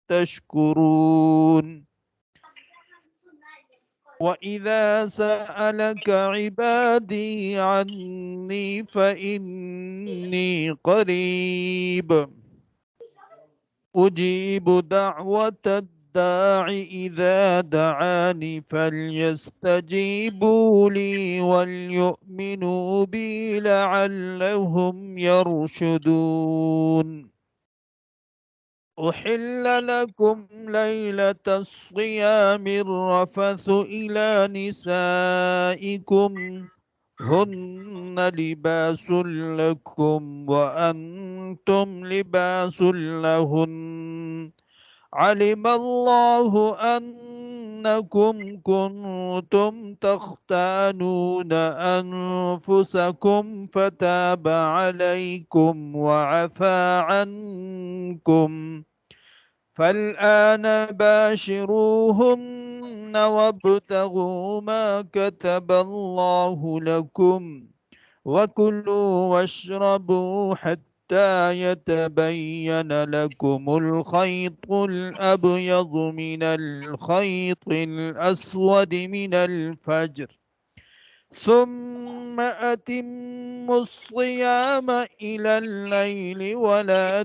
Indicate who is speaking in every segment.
Speaker 1: تشكرون. وإذا سألك عبادي عني فإني قريب أجيب دعوة الداع إذا دعاني فليستجيبوا لي وليؤمنوا بي لعلهم يرشدون. أحل لكم ليلة الصيام الرفث إلى نسائكم هن لباس لكم وأنتم لباس لهن علم الله أنكم كنتم تختانون أنفسكم فتاب عليكم وعفى عنكم فالآن باشروهن وابتغوا ما كتب الله لكم وكلوا واشربوا حتى يتبين لكم الخيط الأبيض من الخيط الأسود من الفجر ثم أتموا الصيام إلى الليل ولا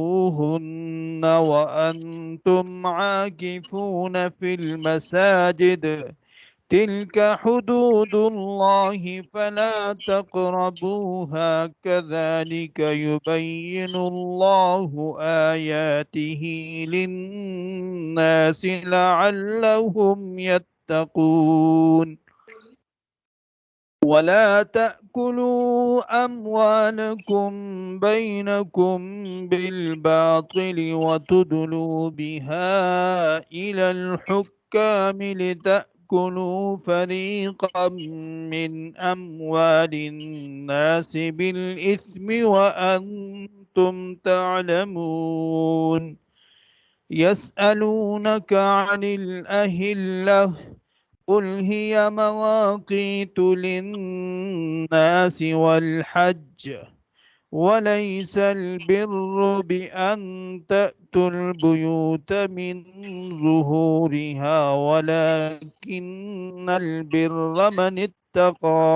Speaker 1: تباشروهن وأنتم عاكفون في المساجد تلك حدود الله فلا تقربوها كذلك يبين الله آياته للناس لعلهم يتقون. ولا تأكلوا أموالكم بينكم بالباطل وتدلوا بها إلى الحكام لتأكلوا فريقا من أموال الناس بالإثم وأنتم تعلمون. يسألونك عن الأهلة قل هي مواقيت للناس والحج وليس البر بأن تأتوا البيوت من ظهورها ولكن البر من اتقى